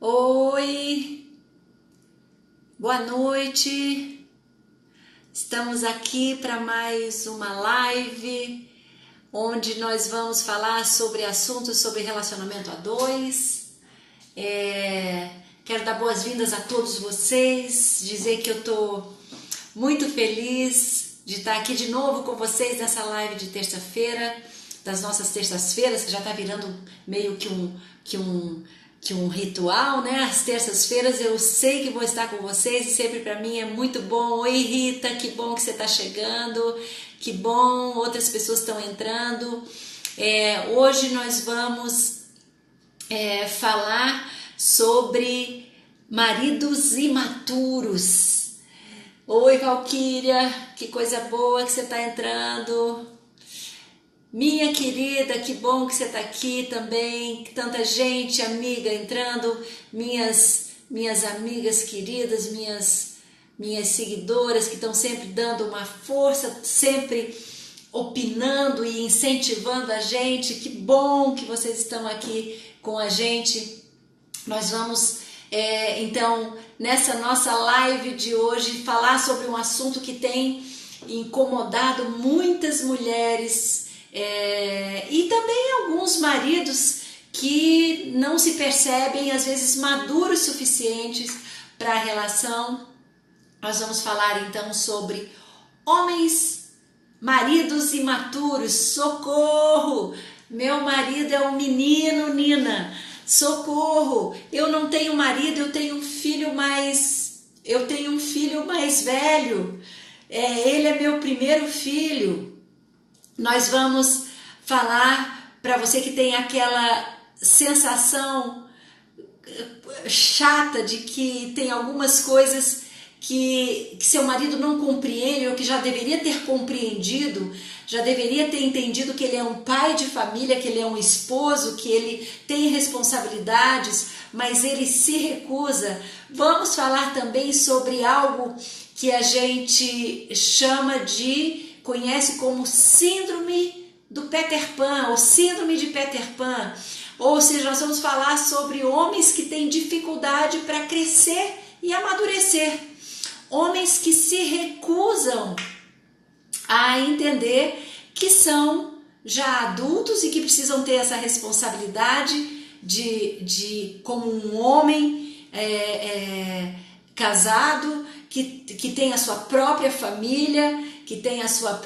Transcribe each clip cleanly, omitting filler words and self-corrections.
Oi, boa noite. Estamos aqui para mais uma live onde nós vamos falar sobre assuntos sobre relacionamento a dois. Quero dar boas-vindas a todos vocês, dizer que eu estou muito feliz de estar aqui de novo com vocês nessa live de terça-feira, das nossas terças-feiras, que já está virando meio que um ritual, né? Às terças-feiras eu sei que vou estar com vocês e sempre para mim é muito bom. Oi Rita, que bom que você está chegando, que bom, outras pessoas estão entrando. Hoje nós vamos falar sobre maridos imaturos. Oi Valquíria, que coisa boa que você está entrando. Minha querida, que bom que você está aqui também, tanta gente, amiga entrando, minhas amigas queridas, minhas seguidoras que estão sempre dando uma força, sempre opinando e incentivando a gente. Que bom que vocês estão aqui com a gente. Nós vamos, então, nessa nossa live de hoje, falar sobre um assunto que tem incomodado muitas mulheres, e também alguns maridos que não se percebem, às vezes, maduros suficientes para a relação. Nós vamos falar então sobre maridos imaturos. Socorro! Meu marido é um menino, Nina. Socorro! Eu não tenho marido, eu tenho um filho mais velho. Ele é meu primeiro filho. Nós vamos falar para você que tem aquela sensação chata de que tem algumas coisas que seu marido não compreende, ou que já deveria ter compreendido, já deveria ter entendido que ele é um pai de família, que ele é um esposo, que ele tem responsabilidades, mas ele se recusa. Vamos falar também sobre algo que a gente conhece como síndrome do Peter Pan, ou síndrome de Peter Pan. Ou seja, nós vamos falar sobre homens que têm dificuldade para crescer e amadurecer. Homens que se recusam a entender que são já adultos e que precisam ter essa responsabilidade de como um homem casado, que tem a sua própria família, que tem as suas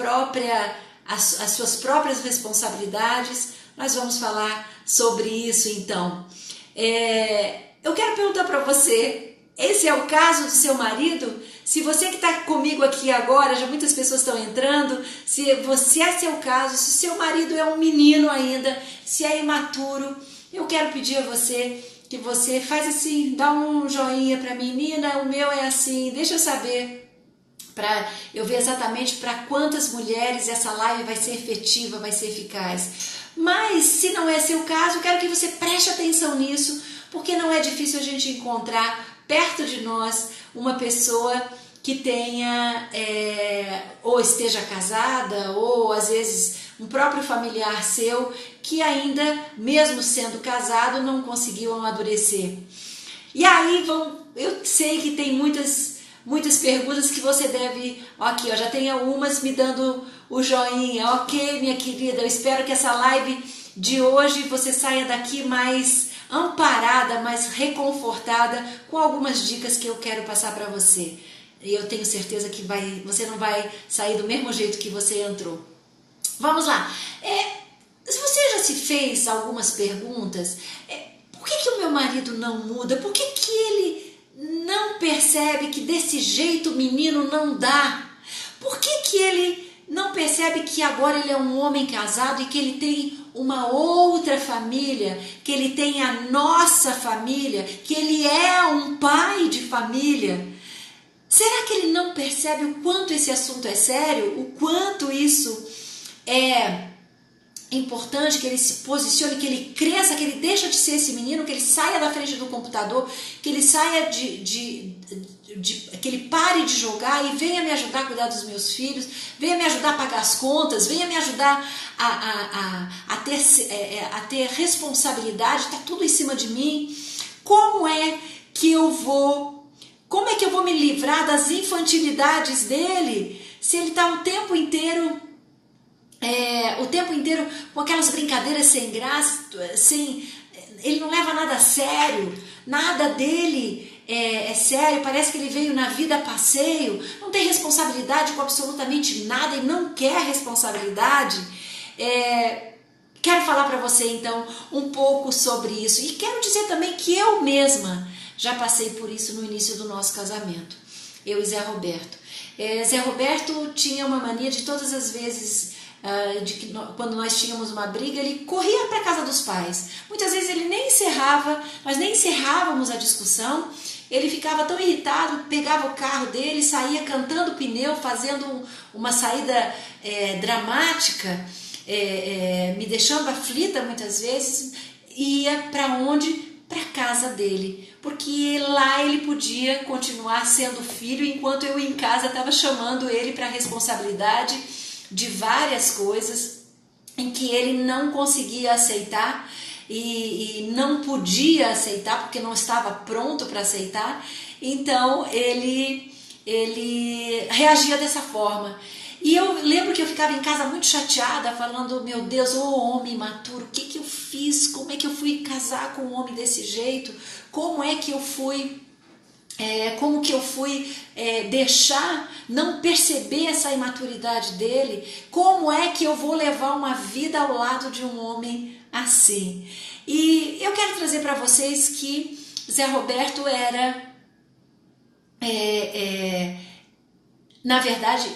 próprias responsabilidades. Nós vamos falar sobre isso então. Eu quero perguntar para você, esse é o caso do seu marido? Se você que está comigo aqui agora, já muitas pessoas estão entrando, se é seu caso, se seu marido é um menino ainda, se é imaturo, eu quero pedir a você que você faz assim, dá um joinha para mim. Nina, o meu é assim, deixa eu saber, para eu ver exatamente para quantas mulheres essa live vai ser efetiva, vai ser eficaz. Mas se não é seu caso, eu quero que você preste atenção nisso, porque não é difícil a gente encontrar perto de nós uma pessoa que tenha, ou esteja casada, ou às vezes um próprio familiar seu, que ainda, mesmo sendo casado, não conseguiu amadurecer. E aí eu sei que tem muitas perguntas que você deve, aqui, já tem algumas me dando o joinha. Ok, minha querida, eu espero que essa live de hoje você saia daqui mais amparada, mais reconfortada, com algumas dicas que eu quero passar para você. E eu tenho certeza que você não vai sair do mesmo jeito que você entrou. Vamos lá. Se você já se fez algumas perguntas, por que o meu marido não muda? Por que ele não percebe que desse jeito o menino não dá? Por que ele não percebe que agora ele é um homem casado e que ele tem uma outra família, que ele tem a nossa família, que ele é um pai de família? Será que ele não percebe o quanto esse assunto é sério? O quanto isso é importante, que ele se posicione, que ele cresça, que ele deixe de ser esse menino, que ele saia da frente do computador, que ele saia que ele pare de jogar e venha me ajudar a cuidar dos meus filhos, venha me ajudar a pagar as contas, venha me ajudar a ter responsabilidade, está tudo em cima de mim. como é que eu vou me livrar das infantilidades dele, se ele está o tempo inteiro com aquelas brincadeiras sem graça, ele não leva nada a sério, nada dele é sério, parece que ele veio na vida a passeio, não tem responsabilidade com absolutamente nada e não quer responsabilidade. Quero falar para você então um pouco sobre isso, e quero dizer também que eu mesma já passei por isso no início do nosso casamento, eu e Zé Roberto. Zé Roberto tinha uma mania de todas as vezes, quando nós tínhamos uma briga, ele corria para a casa dos pais. Muitas vezes ele nós nem encerrávamos a discussão, ele ficava tão irritado, pegava o carro dele, saía cantando pneu, fazendo uma saída dramática, me deixando aflita muitas vezes, ia para onde? Para casa dele, porque lá ele podia continuar sendo filho, enquanto eu em casa estava chamando ele para a responsabilidade de várias coisas em que ele não conseguia aceitar e não podia aceitar porque não estava pronto para aceitar. Então ele reagia dessa forma. E eu lembro que eu ficava em casa muito chateada, falando, meu Deus, ô homem imaturo, o que eu fiz? Como é que eu fui casar com um homem desse jeito? Como é que eu fui deixar, não perceber essa imaturidade dele? Como é que eu vou levar uma vida ao lado de um homem assim? E eu quero trazer para vocês que Zé Roberto era, na verdade,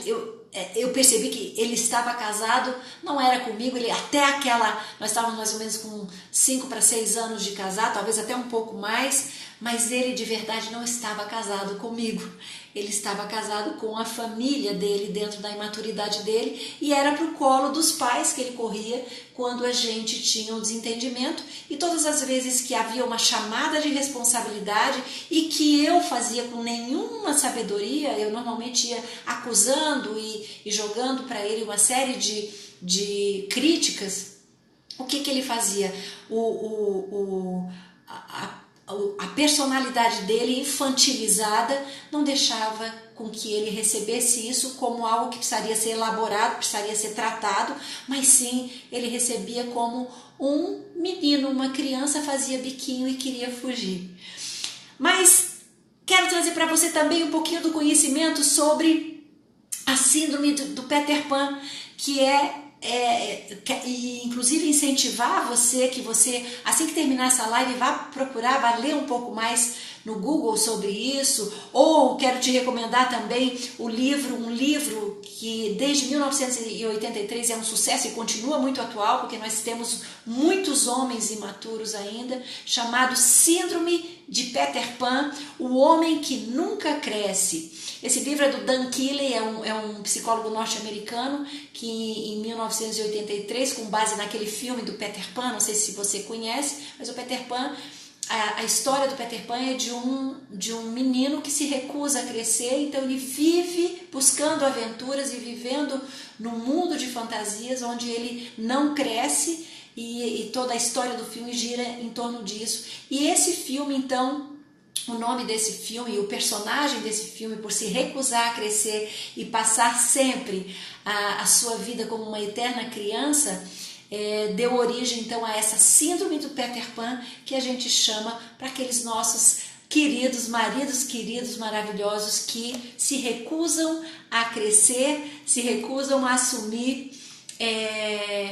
eu percebi que ele estava casado, não era comigo, nós estávamos mais ou menos com 5 para 6 anos de casado, talvez até um pouco mais, mas ele de verdade não estava casado comigo, ele estava casado com a família dele, dentro da imaturidade dele, e era para o colo dos pais que ele corria quando a gente tinha um desentendimento, e todas as vezes que havia uma chamada de responsabilidade e que eu fazia com nenhuma sabedoria, eu normalmente ia acusando e jogando para ele uma série de críticas. O que ele fazia? A personalidade dele infantilizada não deixava com que ele recebesse isso como algo que precisaria ser elaborado, precisaria ser tratado, mas sim ele recebia como um menino, uma criança, fazia biquinho e queria fugir. Mas quero trazer para você também um pouquinho do conhecimento sobre a síndrome do Peter Pan, e inclusive incentivar você, que você, assim que terminar essa live, vá procurar, vá ler um pouco mais no Google sobre isso, ou quero te recomendar também um livro que desde 1983 é um sucesso e continua muito atual, porque nós temos muitos homens imaturos ainda, chamado Síndrome de Peter Pan, o homem que nunca cresce. Esse livro é do Dan Keeley, é um psicólogo norte-americano que em 1983, com base naquele filme do Peter Pan, não sei se você conhece, mas o Peter Pan, a história do Peter Pan é de um menino que se recusa a crescer, então ele vive buscando aventuras e vivendo num mundo de fantasias onde ele não cresce, e toda a história do filme gira em torno disso. E esse filme, então, o nome desse filme e o personagem desse filme, por se recusar a crescer e passar sempre a sua vida como uma eterna criança, deu origem então a essa síndrome do Peter Pan, que a gente chama para aqueles nossos queridos maridos, queridos maravilhosos, que se recusam a crescer, se recusam a assumir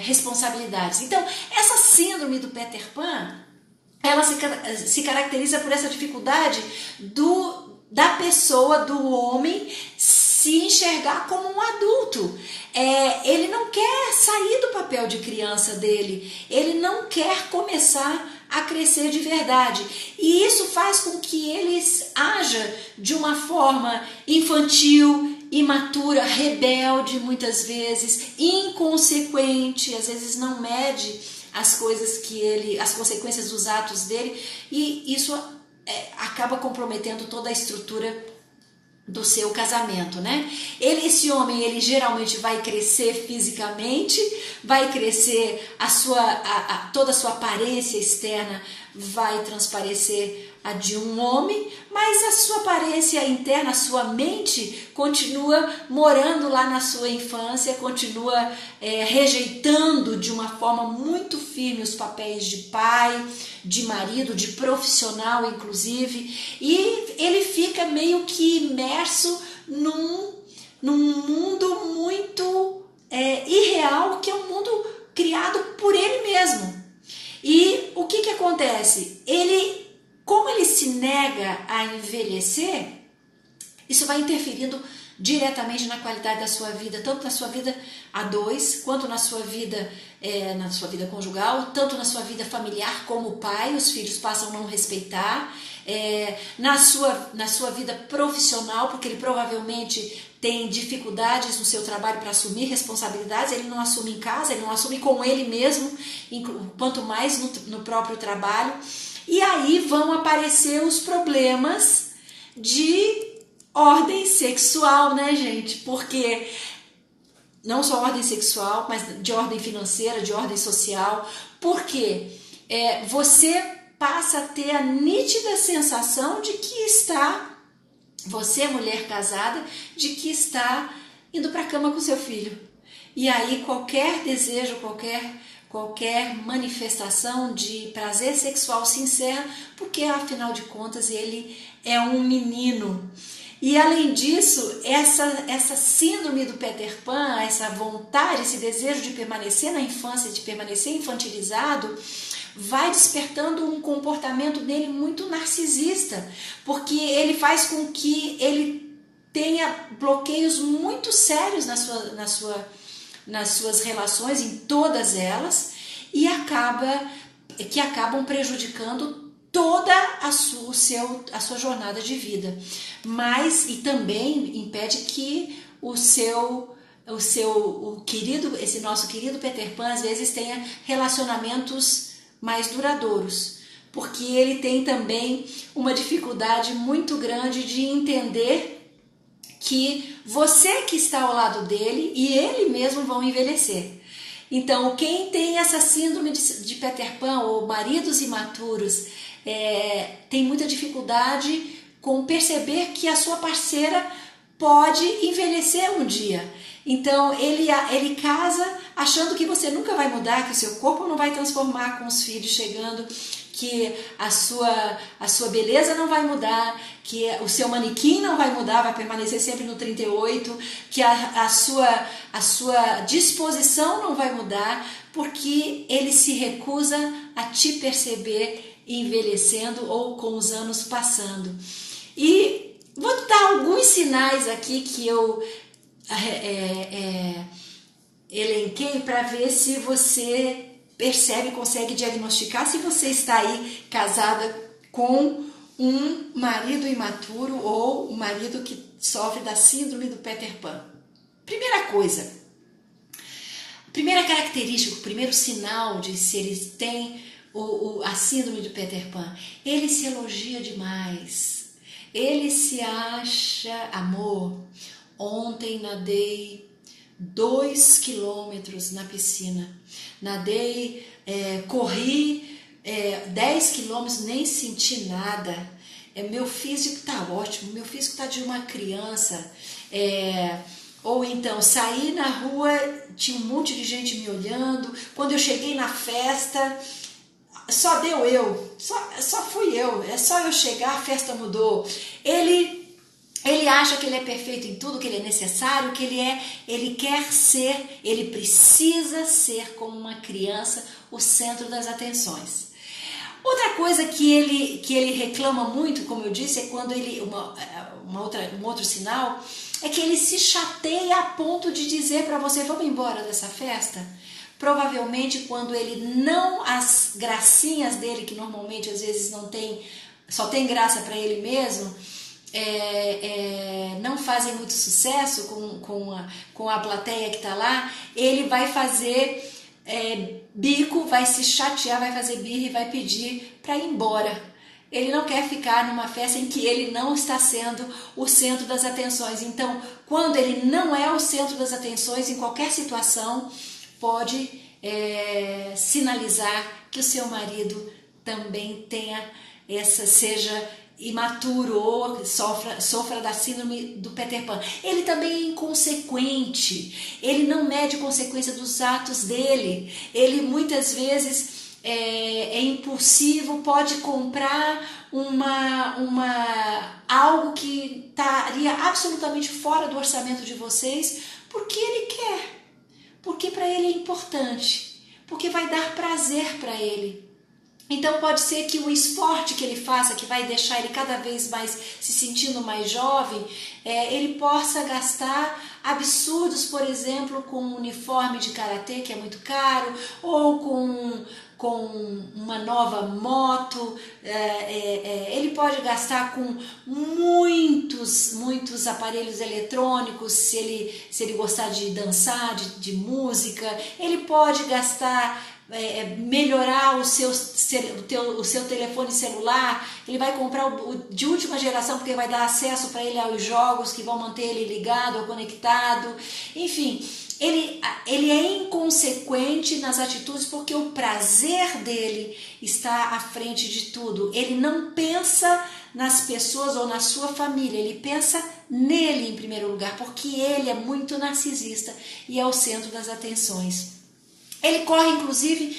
responsabilidades. Então, essa síndrome do Peter Pan, ela se caracteriza por essa dificuldade da pessoa, do homem, se enxergar como um adulto. Ele não quer sair do papel de criança dele, ele não quer começar a crescer de verdade. E isso faz com que ele haja de uma forma infantil, imatura, rebelde muitas vezes, inconsequente, às vezes não mede as consequências dos atos dele, e isso acaba comprometendo toda a estrutura do seu casamento, né? Esse homem, ele geralmente vai crescer fisicamente, vai crescer toda a sua aparência externa vai transparecer a de um homem, mas a sua aparência interna, a sua mente continua morando lá na sua infância, continua rejeitando de uma forma muito firme os papéis de pai, de marido, de profissional inclusive, e ele fica meio que imerso num mundo muito irreal, que é um mundo criado por ele mesmo. E o que acontece? Como ele se nega a envelhecer, isso vai interferindo diretamente na qualidade da sua vida, tanto na sua vida a dois, quanto na sua vida conjugal, tanto na sua vida familiar como pai, os filhos passam a não respeitar, na sua vida profissional, porque ele provavelmente tem dificuldades no seu trabalho para assumir responsabilidades, ele não assume em casa, ele não assume com ele mesmo, quanto mais no próprio trabalho. E aí vão aparecer os problemas de ordem sexual, né, gente? Porque não só ordem sexual, mas de ordem financeira, de ordem social, porque você passa a ter a nítida sensação de que você, mulher casada, de que está indo para a cama com seu filho. E aí qualquer desejo, qualquer manifestação de prazer sexual se encerra, porque afinal de contas ele é um menino. E além disso, essa síndrome do Peter Pan, essa vontade, esse desejo de permanecer na infância, de permanecer infantilizado, vai despertando um comportamento nele muito narcisista, porque ele faz com que ele tenha bloqueios muito sérios nas suas relações, em todas elas, e acabam prejudicando toda a sua jornada de vida. E também impede que esse nosso querido Peter Pan às vezes tenha relacionamentos mais duradouros, porque ele tem também uma dificuldade muito grande de entender que você que está ao lado dele e ele mesmo vão envelhecer. Então, quem tem essa síndrome de Peter Pan, ou maridos imaturos, tem muita dificuldade com perceber que a sua parceira pode envelhecer um dia. Então, ele casa achando que você nunca vai mudar, que o seu corpo não vai transformar com os filhos chegando, que a sua beleza não vai mudar, que o seu manequim não vai mudar, vai permanecer sempre no 38, que a sua disposição não vai mudar, porque ele se recusa a te perceber envelhecendo ou com os anos passando. E vou dar alguns sinais aqui que eu elenquei para ver se você percebe, consegue diagnosticar se você está aí casada com um marido imaturo ou um marido que sofre da síndrome do Peter Pan. Primeira coisa, primeira característica, o primeiro sinal de se eles têm a síndrome do Peter Pan, ele se elogia demais, ele se acha, amor, ontem nadei 2 quilômetros na piscina, corri 10 quilômetros, nem senti nada, meu físico está ótimo, meu físico está de uma criança, ou então saí na rua, tinha um monte de gente me olhando, quando eu cheguei na festa, só deu eu, só fui eu, é só eu chegar, a festa mudou. Ele acha que ele é perfeito em tudo, que ele é necessário, que ele quer ser, ele precisa ser como uma criança, o centro das atenções. Outra coisa que ele reclama muito, como eu disse, é quando um outro sinal, é que ele se chateia a ponto de dizer para você, vamos embora dessa festa? Provavelmente quando as gracinhas dele, que normalmente às vezes só tem graça para ele mesmo, não fazem muito sucesso com a plateia que está lá, ele vai fazer bico, vai se chatear, vai fazer birra e vai pedir para ir embora. Ele não quer ficar numa festa em que ele não está sendo o centro das atenções. Então, quando ele não é o centro das atenções, em qualquer situação, pode sinalizar que o seu marido também tenha seja imaturo ou sofra da síndrome do Peter Pan. Ele também é inconsequente, ele não mede consequência dos atos dele, ele muitas vezes é impulsivo, pode comprar algo que estaria absolutamente fora do orçamento de vocês, porque ele quer, porque para ele é importante, porque vai dar prazer para ele. Então pode ser que o esporte que ele faça, que vai deixar ele cada vez mais se sentindo mais jovem, ele possa gastar absurdos, por exemplo, com um uniforme de karatê que é muito caro, ou com uma nova moto, ele pode gastar com muitos aparelhos eletrônicos, se ele gostar de dançar, de música, ele pode gastar melhorar o seu telefone celular, ele vai comprar o de última geração porque vai dar acesso para ele aos jogos que vão manter ele ligado ou conectado, enfim, ele é inconsequente nas atitudes porque o prazer dele está à frente de tudo, ele não pensa nas pessoas ou na sua família, ele pensa nele em primeiro lugar, porque ele é muito narcisista e é o centro das atenções. Ele corre, inclusive,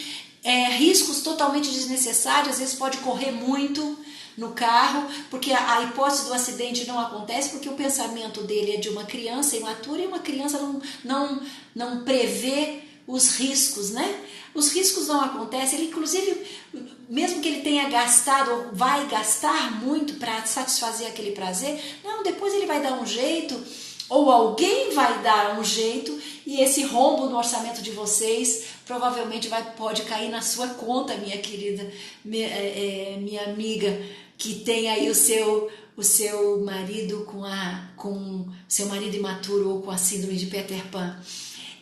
riscos totalmente desnecessários, às vezes pode correr muito no carro, porque a hipótese do acidente não acontece, porque o pensamento dele é de uma criança imatura e uma criança não prevê os riscos, né? Os riscos não acontecem, ele inclusive, mesmo que ele tenha gastado ou vai gastar muito para satisfazer aquele prazer, depois ele vai dar um jeito, ou alguém vai dar um jeito, e esse rombo no orçamento de vocês provavelmente pode cair na sua conta, minha querida, minha amiga, que tem aí o seu marido com seu marido imaturo ou com a síndrome de Peter Pan.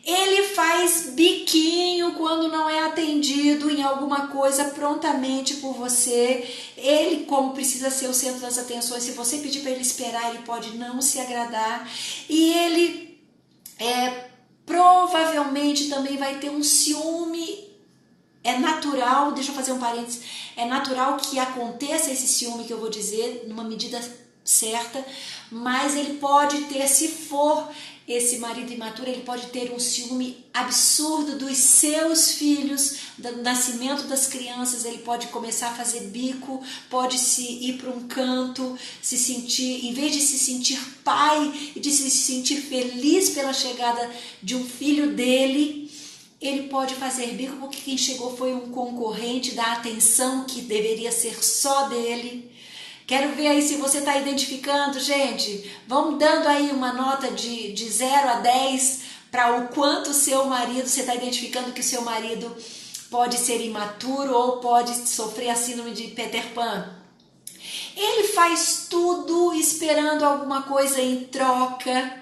Ele faz biquinho quando não é atendido em alguma coisa prontamente por você. Ele, como precisa ser o centro das atenções, se você pedir para ele esperar, ele pode não se agradar. E ele provavelmente também vai ter um ciúme. É natural, deixa eu fazer um parênteses, é natural que aconteça esse ciúme que eu vou dizer, numa medida certa, mas ele pode ter, se for esse marido imaturo, ele pode ter um ciúme absurdo dos seus filhos, do nascimento das crianças, ele pode começar a fazer bico, pode ir para um canto, se sentir, em vez de se sentir pai e de se sentir feliz pela chegada de um filho dele, ele pode fazer bico porque quem chegou foi um concorrente da atenção que deveria ser só dele. Quero ver aí se você está identificando, gente. Vamos dando aí uma nota de 0 a 10 para o quanto o seu marido, você está identificando que o seu marido pode ser imaturo ou pode sofrer a síndrome de Peter Pan. Ele faz tudo esperando alguma coisa em troca.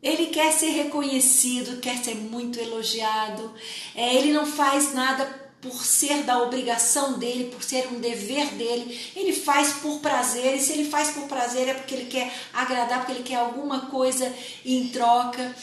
Ele quer ser reconhecido, quer ser muito elogiado. Ele não faz nada por ser da obrigação dele, por ser um dever dele, ele faz por prazer, e se ele faz por prazer é porque ele quer agradar, porque ele quer alguma coisa em troca.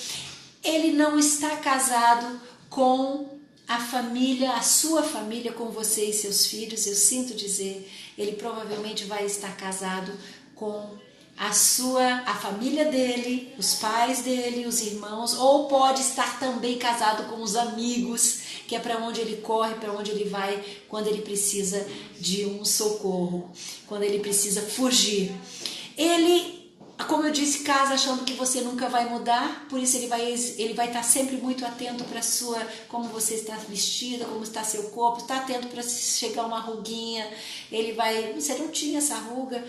Ele não está casado com a família, a sua família, com você e seus filhos, eu sinto dizer, ele provavelmente vai estar casado com a família dele, os pais dele, os irmãos, ou pode estar também casado com os amigos, que é para onde ele corre, para onde ele vai quando ele precisa de um socorro, quando ele precisa fugir. Ele, como eu disse, casa achando que você nunca vai mudar, por isso ele vai estar sempre muito atento para como você está vestida, como está seu corpo, está atento para se chegar uma ruguinha, você não tinha essa ruga,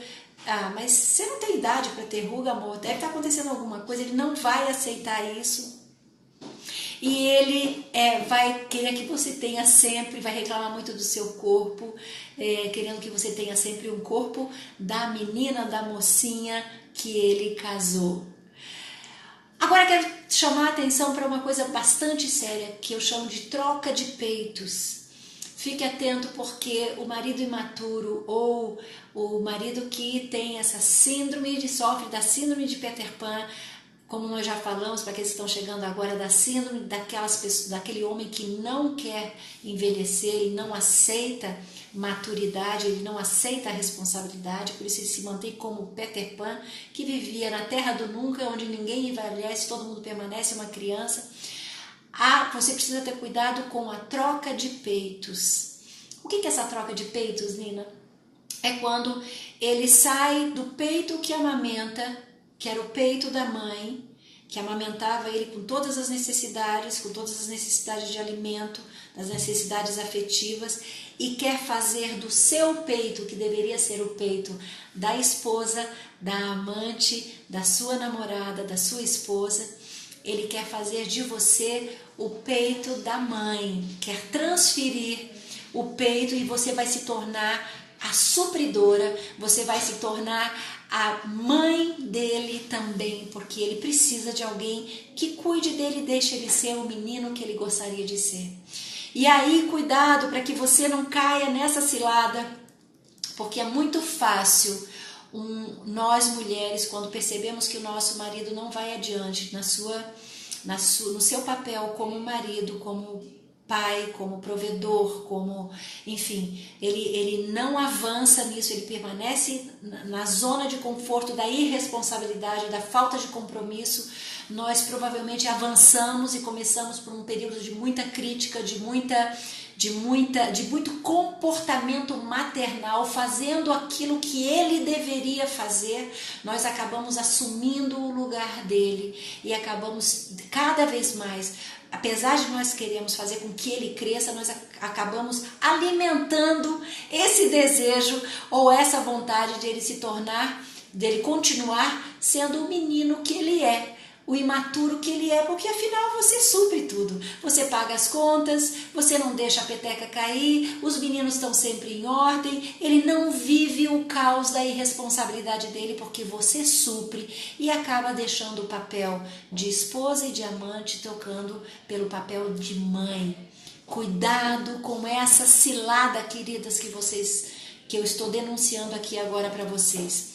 mas você não tem idade para ter ruga, amor, deve estar acontecendo alguma coisa, ele não vai aceitar isso. E ele vai querer que você tenha sempre, vai reclamar muito do seu corpo, querendo que você tenha sempre um corpo da menina, da mocinha que ele casou. Agora quero chamar a atenção para uma coisa bastante séria, que eu chamo de troca de peitos. Fique atento porque o marido imaturo ou o marido que tem essa sofre da síndrome de Peter Pan, como nós já falamos, para aqueles que estão chegando agora, da síndrome daquele homem que não quer envelhecer, ele não aceita maturidade, ele não aceita a responsabilidade, por isso ele se mantém como Peter Pan, que vivia na terra do nunca, onde ninguém envelhece, todo mundo permanece uma criança. Você precisa ter cuidado com a troca de peitos. O que é essa troca de peitos, Nina? É quando ele sai do peito que amamenta, que era o peito da mãe, que amamentava ele com todas as necessidades de alimento, das necessidades afetivas, e quer fazer do seu peito, que deveria ser o peito da esposa, da amante, da sua namorada, da sua esposa, ele quer fazer de você o peito da mãe, quer transferir o peito e você vai se tornar a supridora, você vai se tornar a mãe dele também, porque ele precisa de alguém que cuide dele e deixe ele ser o menino que ele gostaria de ser. E aí, cuidado para que você não caia nessa cilada, porque é muito fácil nós mulheres, quando percebemos que o nosso marido não vai adiante no seu papel como marido, como pai, como provedor, enfim, ele não avança nisso, ele permanece na zona de conforto da irresponsabilidade, da falta de compromisso. Nós provavelmente avançamos e começamos por um período de muita crítica, de muito comportamento maternal, fazendo aquilo que ele deveria fazer. Nós acabamos assumindo o lugar dele e acabamos cada vez mais, apesar de nós queremos fazer com que ele cresça, nós acabamos alimentando esse desejo ou essa vontade de ele se tornar, dele continuar sendo o menino que ele é, o imaturo que ele é, porque afinal você supre tudo. Você paga as contas, você não deixa a peteca cair, os meninos estão sempre em ordem, ele não vive o caos da irresponsabilidade dele porque você supre e acaba deixando o papel de esposa e de amante tocando pelo papel de mãe. Cuidado com essa cilada, queridas, que eu estou denunciando aqui agora para vocês.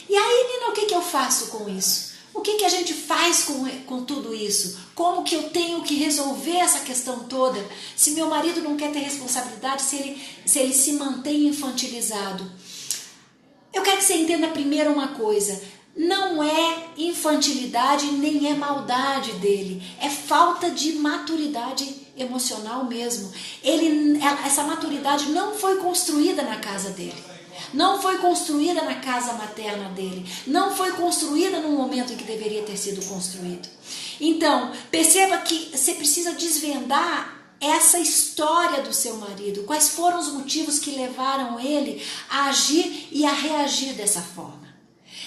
E aí, Nina, o que eu faço com isso? O que a gente faz com tudo isso? Como que eu tenho que resolver essa questão toda? Se meu marido não quer ter responsabilidade, se ele se mantém infantilizado. Eu quero que você entenda primeiro uma coisa. Não é infantilidade nem é maldade dele. É falta de maturidade emocional mesmo. Essa maturidade não foi construída na casa dele. Não foi construída na casa materna dele, não foi construída no momento em que deveria ter sido construído. Então, perceba que você precisa desvendar essa história do seu marido, quais foram os motivos que levaram ele a agir e a reagir dessa forma.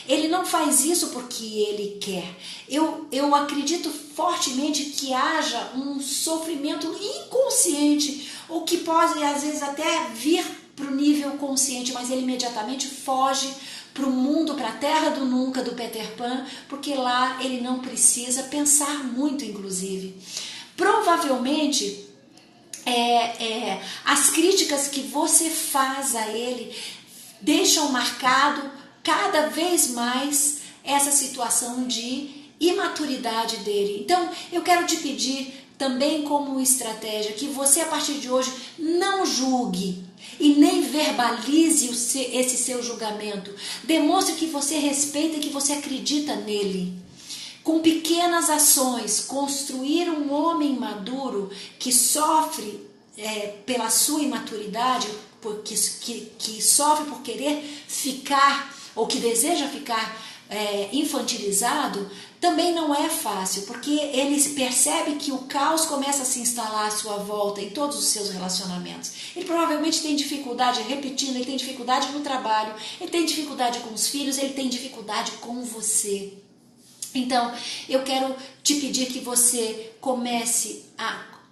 Ele não faz isso porque ele quer. Eu acredito fortemente que haja um sofrimento inconsciente, ou que pode às vezes até vir para o nível consciente, mas ele imediatamente foge para o mundo, para a terra do nunca, do Peter Pan, porque lá ele não precisa pensar muito, inclusive. Provavelmente, as críticas que você faz a ele deixam marcado cada vez mais essa situação de imaturidade dele. Então, eu quero te pedir também como estratégia que você, a partir de hoje, não julgue e nem verbalize esse seu julgamento. Demonstre que você respeita e que você acredita nele. Com pequenas ações, construir um homem maduro que sofre pela sua imaturidade, que sofre por querer ficar, ou que deseja ficar infantilizado, também não é fácil, porque ele percebe que o caos começa a se instalar à sua volta em todos os seus relacionamentos. Ele provavelmente tem dificuldade, repetindo, ele tem dificuldade no trabalho, ele tem dificuldade com os filhos, ele tem dificuldade com você. Então, eu quero te pedir que você comece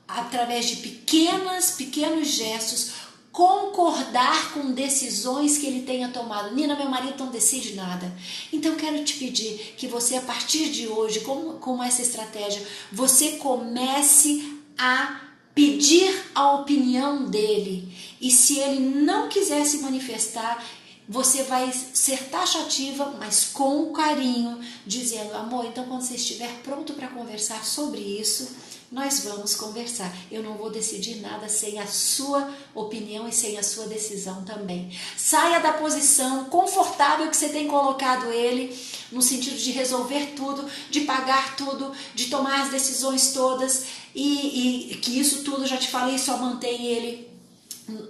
através de pequenos gestos, concordar com decisões que ele tenha tomado. Nina, meu marido não decide nada. Então eu quero te pedir que você, a partir de hoje, com essa estratégia, você comece a pedir a opinião dele. E se ele não quiser se manifestar, você vai ser taxativa, mas com carinho, dizendo: amor, então quando você estiver pronto para conversar sobre isso, nós vamos conversar. Eu não vou decidir nada sem a sua opinião e sem a sua decisão também. Saia da posição confortável que você tem colocado ele, no sentido de resolver tudo, de pagar tudo, de tomar as decisões todas, e que isso tudo, já te falei, só mantém ele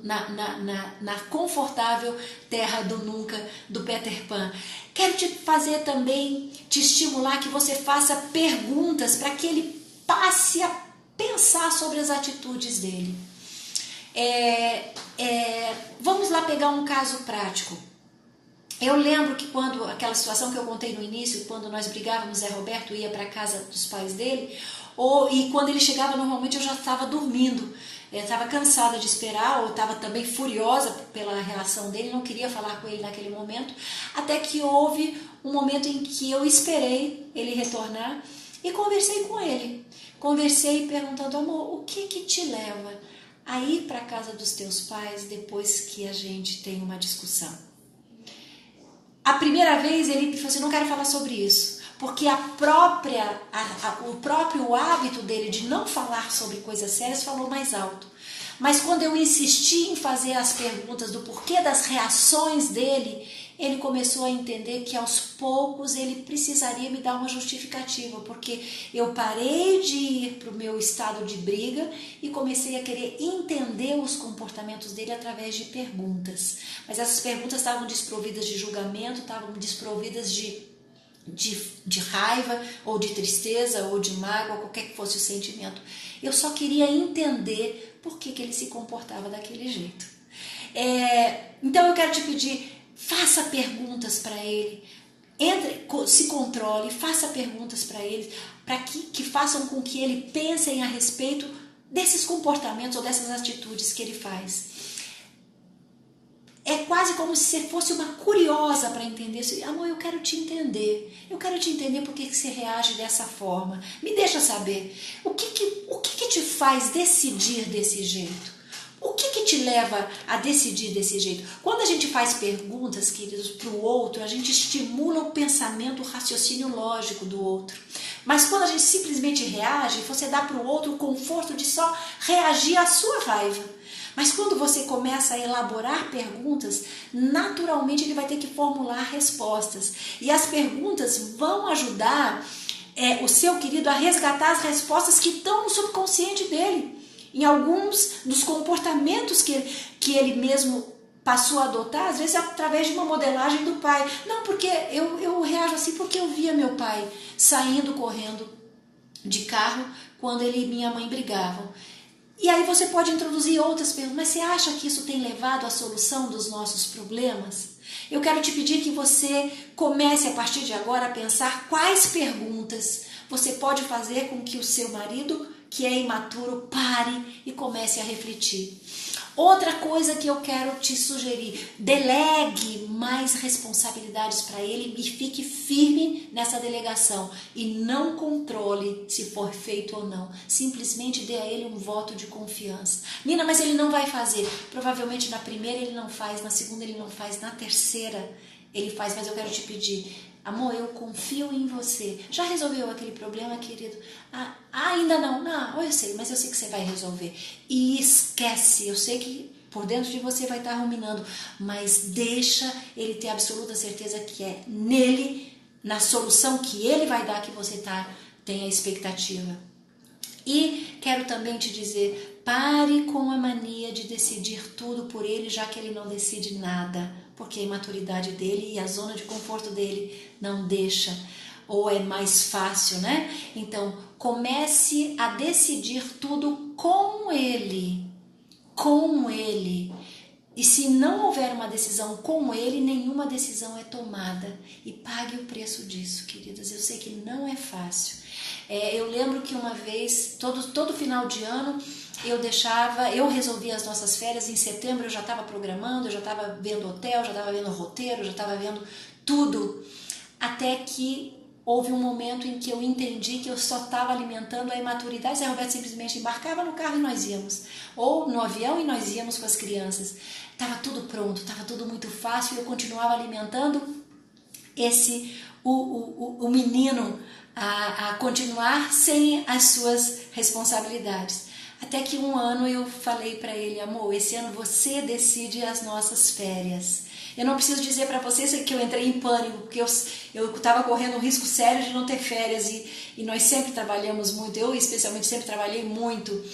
na confortável terra do nunca, do Peter Pan. Quero te fazer também, te estimular que você faça perguntas para que ele passe a pensar sobre as atitudes dele. Vamos lá pegar um caso prático. Eu lembro que quando, aquela situação que eu contei no início, quando nós brigávamos, Zé Roberto ia para a casa dos pais dele, e quando ele chegava, normalmente eu já estava dormindo. Eu estava cansada de esperar, ou estava também furiosa pela reação dele, não queria falar com ele naquele momento, até que houve um momento em que eu esperei ele retornar e conversei com ele. Conversei perguntando: amor, o que te leva a ir para a casa dos teus pais depois que a gente tem uma discussão? A primeira vez ele falou assim: não quero falar sobre isso, porque o próprio hábito dele de não falar sobre coisas sérias falou mais alto. Mas quando eu insisti em fazer as perguntas do porquê das reações dele, ele começou a entender que aos poucos ele precisaria me dar uma justificativa, porque eu parei de ir para o meu estado de briga e comecei a querer entender os comportamentos dele através de perguntas. Mas essas perguntas estavam desprovidas de julgamento, estavam desprovidas de raiva, ou de tristeza, ou de mágoa, qualquer que fosse o sentimento. Eu só queria entender por que ele se comportava daquele jeito. Então eu quero te pedir, faça perguntas para ele, se controle, faça perguntas para ele, para que façam com que ele pense a respeito desses comportamentos ou dessas atitudes que ele faz. É quase como se você fosse uma curiosa para entender isso. Amor, eu quero te entender por que você reage dessa forma. Me deixa saber, o que te faz decidir desse jeito? O que te leva a decidir desse jeito? Quando a gente faz perguntas, queridos, para o outro, a gente estimula o pensamento, o raciocínio lógico do outro. Mas quando a gente simplesmente reage, você dá para o outro o conforto de só reagir à sua raiva. Mas quando você começa a elaborar perguntas, naturalmente ele vai ter que formular respostas. E as perguntas vão ajudar o seu querido a resgatar as respostas que estão no subconsciente dele. Em alguns dos comportamentos que ele mesmo passou a adotar, às vezes através de uma modelagem do pai. Não, porque eu reajo assim porque eu via meu pai saindo correndo de carro quando ele e minha mãe brigavam. E aí você pode introduzir outras perguntas. Mas você acha que isso tem levado à solução dos nossos problemas? Eu quero te pedir que você comece a partir de agora a pensar quais perguntas você pode fazer com que o seu marido, que é imaturo, pare e comece a refletir. Outra coisa que eu quero te sugerir: delegue mais responsabilidades para ele e fique firme nessa delegação. E não controle se for feito ou não. Simplesmente dê a ele um voto de confiança. Nina, mas ele não vai fazer. Provavelmente na primeira ele não faz, na segunda ele não faz, na terceira ele faz. Mas eu quero te pedir: amor, eu confio em você. Já resolveu aquele problema, querido? Ainda não. Não, eu sei, mas eu sei que você vai resolver. E esquece, eu sei que por dentro de você vai estar ruminando, mas deixa ele ter absoluta certeza que é nele, na solução que ele vai dar, que você tem a expectativa. E quero também te dizer, pare com a mania de decidir tudo por ele, já que ele não decide nada, porque a imaturidade dele e a zona de conforto dele não deixa, ou é mais fácil, né? Então, comece a decidir tudo com ele. E se não houver uma decisão com ele, nenhuma decisão é tomada. E pague o preço disso, queridas. Eu sei que não é fácil. Eu lembro que uma vez, todo final de ano, eu resolvia as nossas férias. Em setembro eu já estava programando, eu já estava vendo hotel, já estava vendo roteiro, já estava vendo tudo. Até que houve um momento em que eu entendi que eu só estava alimentando a imaturidade. Zé Roberto simplesmente embarcava no carro e nós íamos, ou no avião e nós íamos com as crianças. Estava tudo pronto, estava tudo muito fácil e eu continuava alimentando o menino a continuar sem as suas responsabilidades. Até que um ano eu falei para ele: amor, esse ano você decide as nossas férias. Eu não preciso dizer para vocês que eu entrei em pânico, porque eu estava correndo um risco sério de não ter férias e nós sempre trabalhamos muito, eu especialmente sempre trabalhei muito.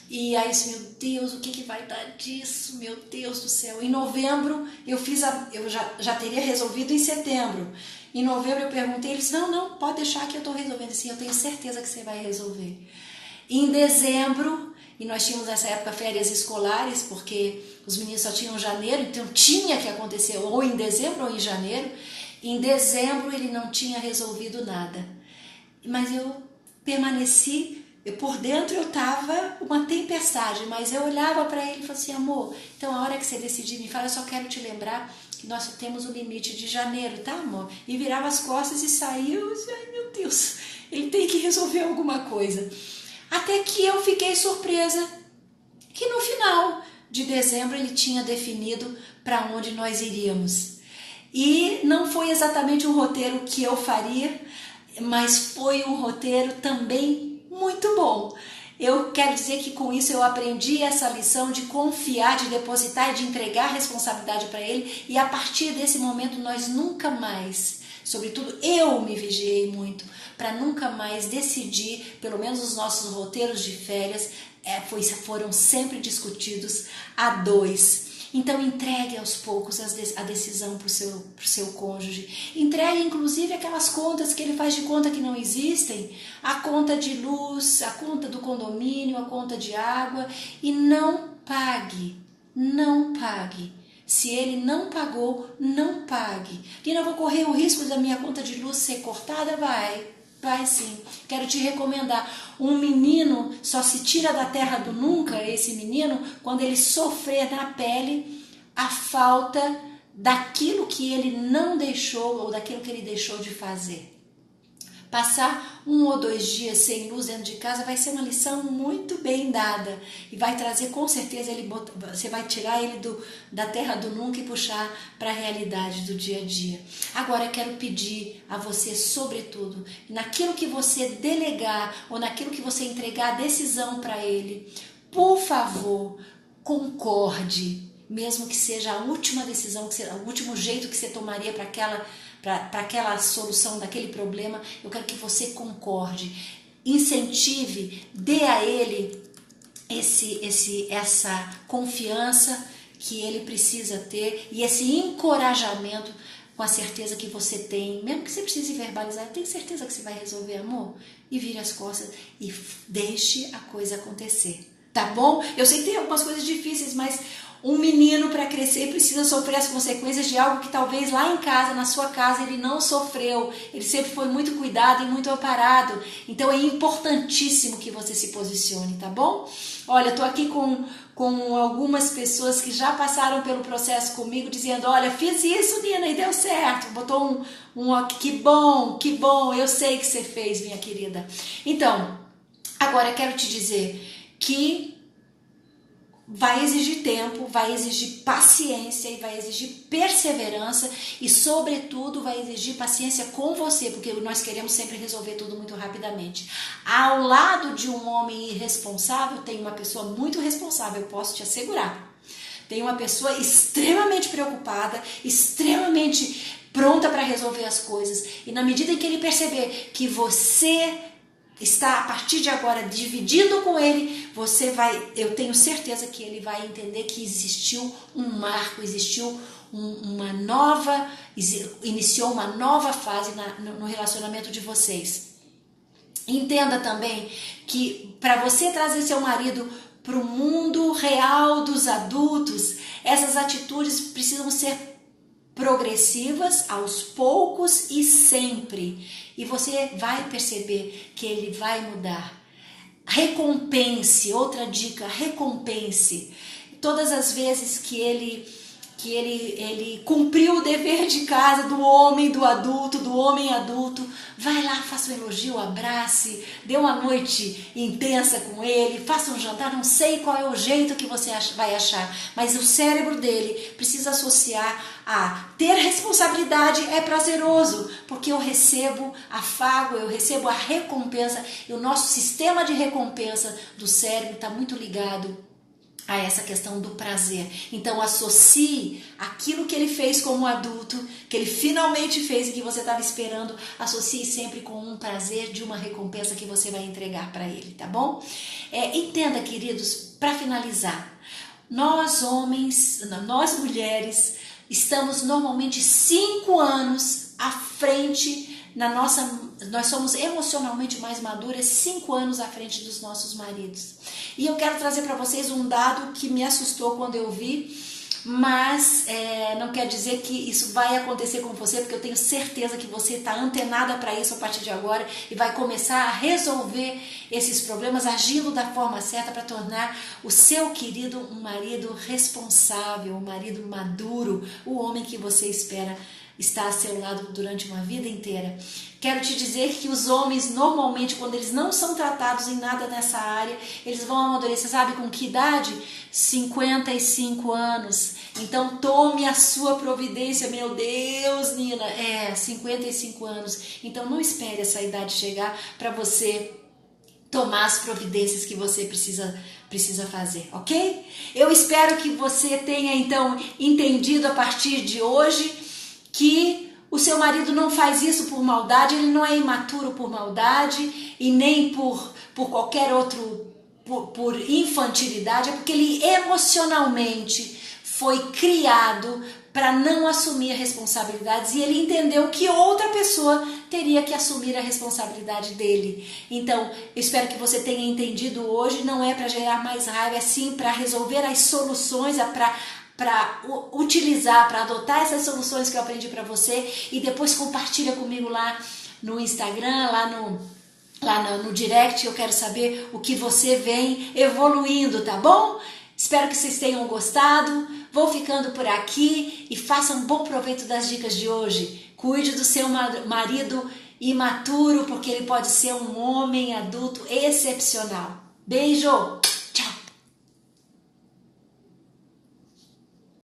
E aí, meu Deus, o que vai dar disso? Meu Deus do céu. Em novembro, eu já teria resolvido em setembro. Em novembro eu perguntei, ele disse: não, pode deixar que eu estou resolvendo. Assim, eu tenho certeza que você vai resolver. Em dezembro, e nós tínhamos nessa época férias escolares, porque os meninos só tinham janeiro, então tinha que acontecer ou em dezembro ou em janeiro. Em dezembro ele não tinha resolvido nada. Mas eu permaneci, por dentro eu estava uma tempestade, mas eu olhava para ele e falava assim: amor, então a hora que você decidir me fala, eu só quero te lembrar que nós só temos o limite de janeiro, tá, amor? E virava as costas e saiu. Ai, meu Deus, ele tem que resolver alguma coisa. Até que eu fiquei surpresa que no final de dezembro ele tinha definido para onde nós iríamos. E não foi exatamente um roteiro que eu faria, mas foi um roteiro também muito bom. Eu quero dizer que com isso eu aprendi essa lição de confiar, de depositar e de entregar a responsabilidade para ele, e a partir desse momento nós nunca mais, sobretudo eu me vigiei muito, para nunca mais decidir, pelo menos os nossos roteiros de férias foram sempre discutidos a dois. Então entregue aos poucos a decisão para o seu cônjuge. Entregue inclusive aquelas contas que ele faz de conta que não existem, a conta de luz, a conta do condomínio, a conta de água, e não pague. Se ele não pagou, não pague. E não vou correr o risco da minha conta de luz ser cortada? Vai sim. Quero te recomendar. Um menino só se tira da terra do nunca, esse menino, quando ele sofrer na pele a falta daquilo que ele não deixou ou daquilo que ele deixou de fazer. Passar 1 ou 2 dias sem luz dentro de casa vai ser uma lição muito bem dada e vai trazer, com certeza, você vai tirar ele da terra do nunca e puxar para a realidade do dia a dia. Agora eu quero pedir a você, sobretudo, naquilo que você delegar ou naquilo que você entregar a decisão para ele, por favor, concorde, mesmo que seja a última decisão, o último jeito que você tomaria para aquela solução daquele problema. Eu quero que você concorde, incentive, dê a ele essa confiança que ele precisa ter e esse encorajamento, com a certeza que você tem, mesmo que você precise verbalizar, eu tenho certeza que você vai resolver, amor, e vire as costas e deixe a coisa acontecer, tá bom? Eu sei que tem algumas coisas difíceis, mas um menino, para crescer, precisa sofrer as consequências de algo que talvez lá em casa, na sua casa, ele não sofreu. Ele sempre foi muito cuidado e muito amparado. Então é importantíssimo que você se posicione, tá bom? Olha, eu tô aqui com algumas pessoas que já passaram pelo processo comigo, dizendo: olha, fiz isso, Nina, e deu certo. Botou que bom, eu sei que você fez, minha querida. Então, agora eu quero te dizer que vai exigir tempo, vai exigir paciência e vai exigir perseverança e, sobretudo, vai exigir paciência com você, porque nós queremos sempre resolver tudo muito rapidamente. Ao lado de um homem irresponsável, tem uma pessoa muito responsável, eu posso te assegurar. Tem uma pessoa extremamente preocupada, extremamente pronta para resolver as coisas, e na medida em que ele perceber que você está a partir de agora dividindo com ele, eu tenho certeza que ele vai entender que existiu um marco, iniciou uma nova fase no relacionamento de vocês. Entenda também que para você trazer seu marido para o mundo real dos adultos, essas atitudes precisam ser progressivas, aos poucos e sempre. E você vai perceber que ele vai mudar. Recompense, outra dica, recompense. Todas as vezes que ele cumpriu o dever de casa do homem adulto, vai lá, faça um elogio, abrace, dê uma noite intensa com ele, faça um jantar, não sei qual é o jeito que você vai achar, mas o cérebro dele precisa associar a ter responsabilidade é prazeroso, porque eu recebo afago, eu recebo a recompensa, e o nosso sistema de recompensa do cérebro está muito ligado a essa questão do prazer. Então associe aquilo que ele fez como adulto, que ele finalmente fez e que você estava esperando, associe sempre com um prazer de uma recompensa que você vai entregar para ele, tá bom? Entenda, queridos, para finalizar, nós homens, nós mulheres, estamos normalmente 5 anos à frente nós somos emocionalmente mais maduras 5 anos à frente dos nossos maridos. E eu quero trazer para vocês um dado que me assustou quando eu vi, mas não quer dizer que isso vai acontecer com você, porque eu tenho certeza que você está antenada para isso a partir de agora e vai começar a resolver esses problemas agindo da forma certa para tornar o seu querido um marido responsável, um marido maduro, o homem que você espera está a seu lado durante uma vida inteira. Quero te dizer que os homens, normalmente, quando eles não são tratados em nada nessa área, eles vão amadurecer, sabe com que idade? 55 anos. Então, tome a sua providência. Meu Deus, Nina, 55 anos. Então, não espere essa idade chegar para você tomar as providências que você precisa fazer, ok? Eu espero que você tenha, então, entendido a partir de hoje que o seu marido não faz isso por maldade, ele não é imaturo por maldade e nem por qualquer outro, por infantilidade, é porque ele emocionalmente foi criado para não assumir responsabilidades e ele entendeu que outra pessoa teria que assumir a responsabilidade dele. Então, eu espero que você tenha entendido hoje, não é para gerar mais raiva, é sim para resolver as soluções, para utilizar, para adotar essas soluções que eu aprendi para você e depois compartilha comigo lá no Instagram, lá no direct. Eu quero saber o que você vem evoluindo, tá bom? Espero que vocês tenham gostado. Vou ficando por aqui e faça um bom proveito das dicas de hoje. Cuide do seu marido imaturo, porque ele pode ser um homem adulto excepcional. Beijo!